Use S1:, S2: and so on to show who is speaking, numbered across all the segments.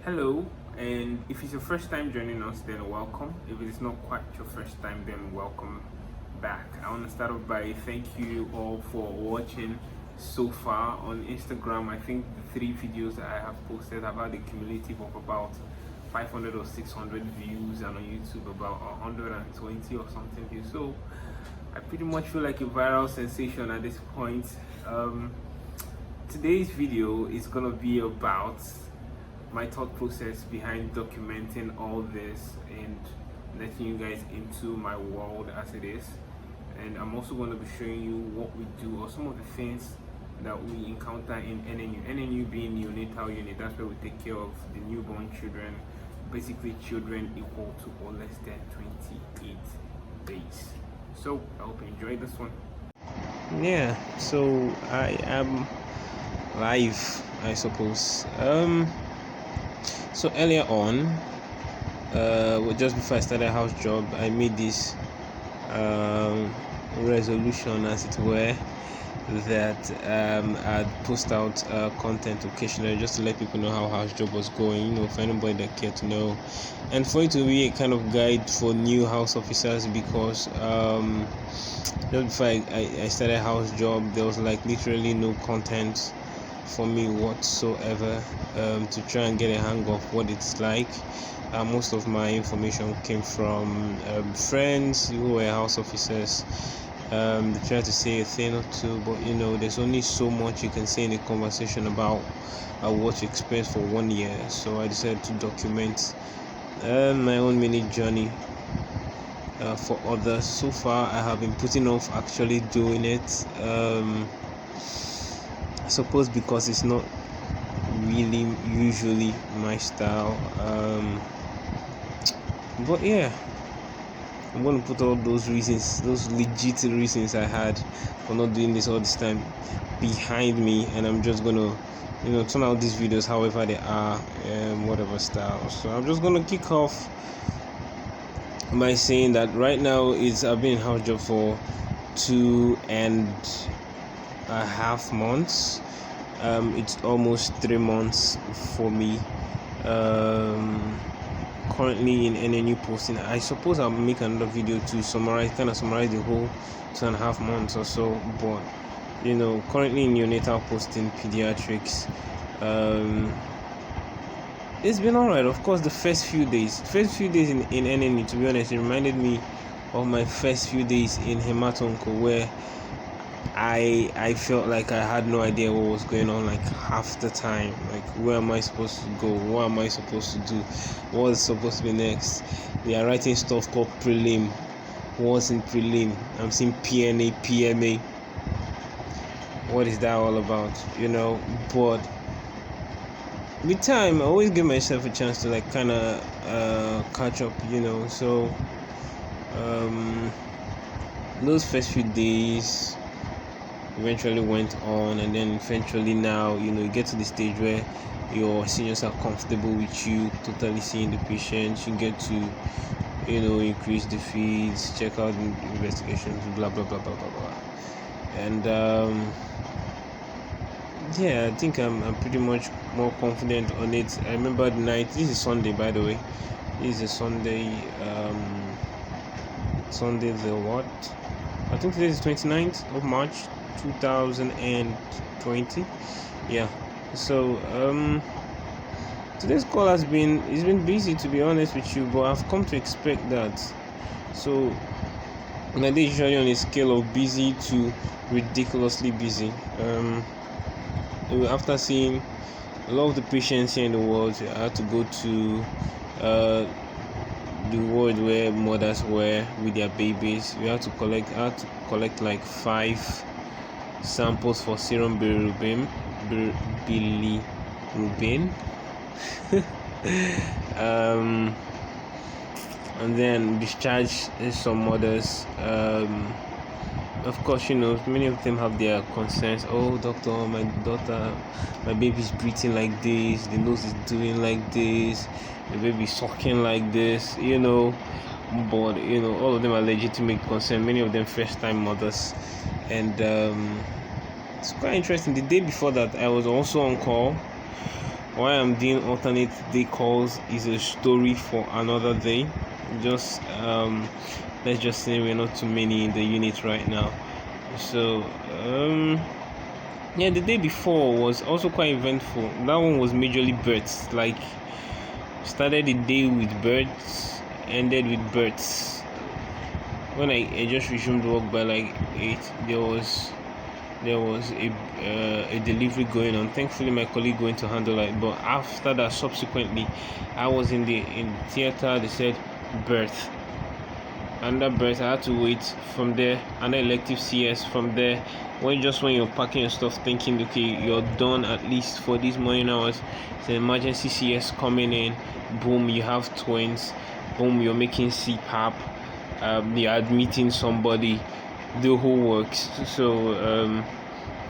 S1: Hello, and if it's your first time joining us, then welcome. If it is not quite your first time, then welcome back. I want to start off by thank you all for watching so far on Instagram. I think the 3 videos that I have posted have had a cumulative of about 500 or 600 views, and on YouTube about 120 or something views. So I pretty much feel like a viral sensation at this point. Today's video is gonna be about my thought process behind documenting all this and letting you guys into my world as it is. And I'm also going to be showing you what we do or some of the things that we encounter in NNU. NNU being Neonatal Unit, that's where we take care of the newborn children, basically children equal to or less than 28 days. So I hope you enjoyed this one. Yeah, so I am live, I suppose. So earlier on, just before I started house job, I made this resolution, as it were, that I'd post out content occasionally just to let people know how house job was going, for anybody that cared to know, and for it to be a kind of guide for new house officers, because just before I started house job, there was like literally no content for me whatsoever to try and get a hang of what it's like. Most of my information came from friends who were house officers. They try to say a thing or two, but there's only so much you can say in a conversation about what you experienced for 1 year. So I decided to document my own mini journey for others. So far I have been putting off actually doing it, I suppose because it's not really usually my style, but yeah, I'm going to put all those reasons, those legit reasons I had for not doing this all this time, behind me, and I'm just going to turn out these videos however they are, whatever style. So I'm just going to kick off by saying that right now I've been in house job for 2.5 months. It's almost 3 months for me. Currently in NNU posting. I suppose I'll make another video to summarize the whole 2.5 months or so. But currently in neonatal posting pediatrics. It's been alright. Of course, the first few days in NNU, to be honest, it reminded me of my first few days in hematonco, where I felt like I had no idea what was going on, like half the time. Like, where am I supposed to go? What am I supposed to do? What is supposed to be next? They are writing stuff called prelim. What's in prelim? I'm seeing PNA, PMA. What is that all about? But with time, I always give myself a chance to like kind of catch up. So those first few days eventually went on, and then eventually now you get to the stage where your seniors are comfortable with you totally seeing the patients. You get to increase the feeds, check out the investigations, blah blah blah blah blah blah. And I think I'm pretty much more confident on it. I remember the night, this is Sunday, by the way, this is a Sunday, the what, I think today is 29th of March 2020. Yeah, so today's call it's been busy, to be honest with you, but I've come to expect that. So my day is usually on a scale of busy to ridiculously busy. After seeing a lot of the patients here in the world, I had to go to the ward where mothers were with their babies. I had to collect like 5 samples for serum bilirubin, and then discharge some mothers. Of course, many of them have their concerns. Oh, doctor, my daughter, my baby's breathing like this, the nose is doing like this, the baby's sucking like this, but all of them are legitimate concern. Many of them first time mothers, and it's quite interesting. The day before that, I was also on call why I'm doing alternate day calls is a story for another day. Just let's just say we're not too many in the unit right now. So yeah, the day before was also quite eventful. That one was majorly births. Like, started the day with births, ended with births. When I just resumed work by like 8, there was a delivery going on. Thankfully, my colleague going to handle it. But after that, subsequently, I was in theater. They said birth. Under birth, I had to wait. From there, under elective CS. From there, when you're packing your stuff, thinking, okay, you're done at least for these morning hours. It's an emergency CS coming in. Boom, you have twins. Boom, you're making CPAP. You're admitting somebody. The whole works. So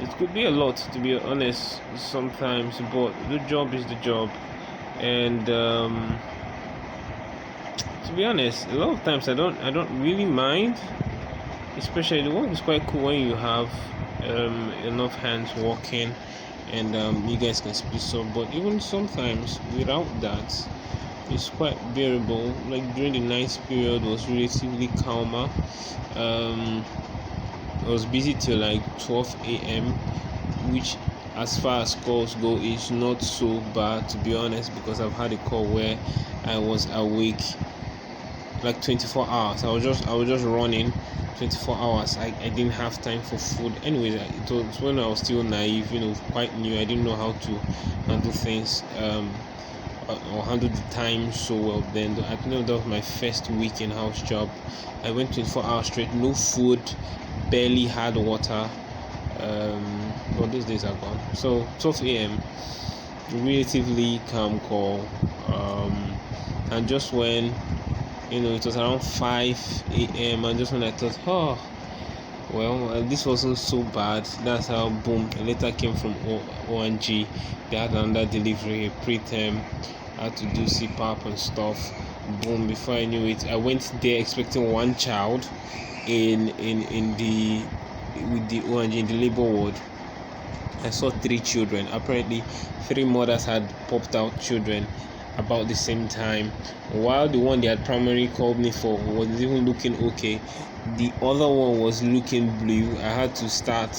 S1: it could be a lot, to be honest, sometimes. But the job is the job, and to be honest, a lot of times I don't really mind. Especially the work is quite cool when you have enough hands working, and you guys can split up. But even sometimes without that, it's quite bearable. Like during the night period was relatively calmer. I was busy till like 12 a.m., which, as far as calls go, is not so bad, to be honest, because I've had a call where I was awake like 24 hours. I was just running 24 hours. I didn't have time for food. Anyways, it was when I was still naive, quite new. I didn't know how to handle things or handle the time so well. Then I think that was my first week in house job. I went 24 hours straight, no food, barely had water. Well, those days are gone. So 12 a.m. relatively calm call, and just when it was around 5 a.m. and just when I thought, well, this wasn't so bad. That's how, boom, a letter came from ONG. They had another delivery, preterm. I had to do CPAP and stuff. Boom, before I knew it, I went there expecting one child with the ONG in the labor ward. I saw 3 children. Apparently 3 mothers had popped out children about the same time. While the one they had primarily called me for was even looking okay, the other one was looking blue. I had to start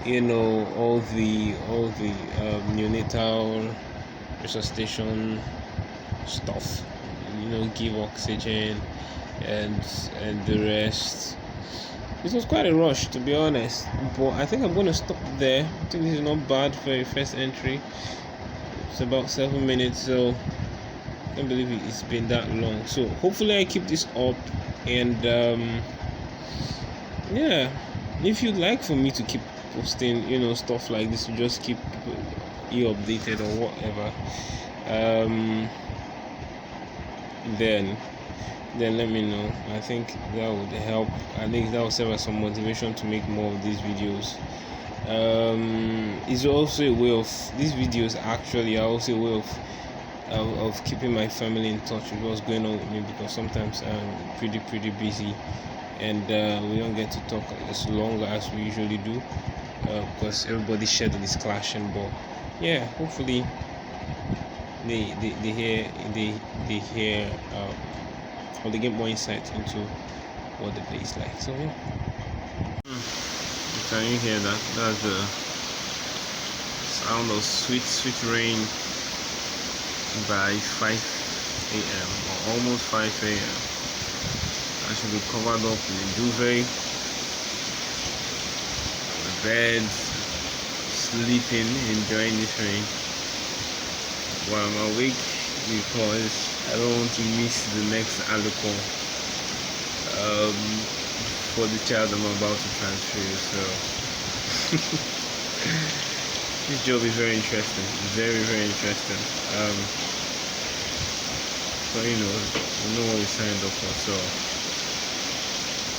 S1: all the neonatal resuscitation stuff, give oxygen and the rest. It was quite a rush, to be honest, but I think I'm going to stop there. I think this is not bad for a first entry. It's about 7 minutes, so I can't believe it's been that long. So hopefully I keep this up, and yeah, if you'd like for me to keep posting stuff like this, to just keep you updated or whatever, then let me know. I think that would help. I think that will serve as some motivation to make more of these videos. It's also a way of, these videos actually are also a way of keeping my family in touch with what's going on with me, because sometimes I'm pretty busy, and we don't get to talk as long as we usually do, because everybody's schedule is clashing. But yeah, hopefully they hear or they get more insight into what the day is like. So yeah. Can you hear that? That's the sound of sweet rain by 5 a.m. or almost 5 a.m. I should be covered up in a duvet, the bed, sleeping, enjoying this rain while I'm awake, because I don't want to miss the next alcohol for the child I'm about to transfer. So this job is very interesting, very interesting. So we know what we signed up for. So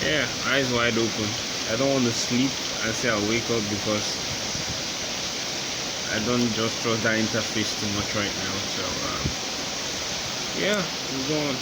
S1: yeah, eyes wide open. I don't want to sleep and say I'll wake up, because I don't just trust that interface too much right now. So yeah, we're going.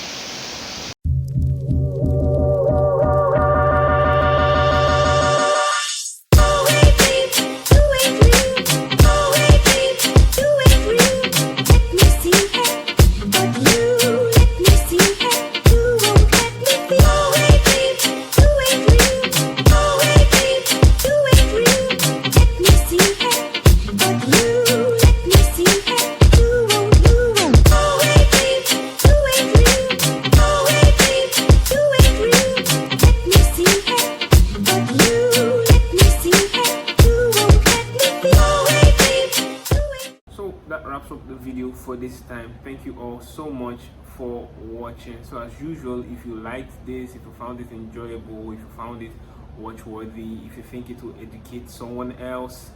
S1: wraps up the video for this time. Thank you all so much for watching. So as usual, if you liked this, if you found it enjoyable, if you found it watch worthy, if you think it will educate someone else,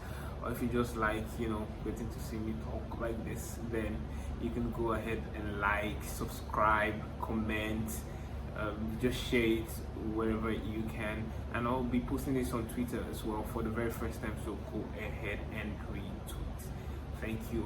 S1: or if you just like getting to see me talk like this, then you can go ahead and like, subscribe, comment, just share it wherever you can, and I'll be posting this on Twitter as well for the very first time, so go ahead and retweet. Thank you.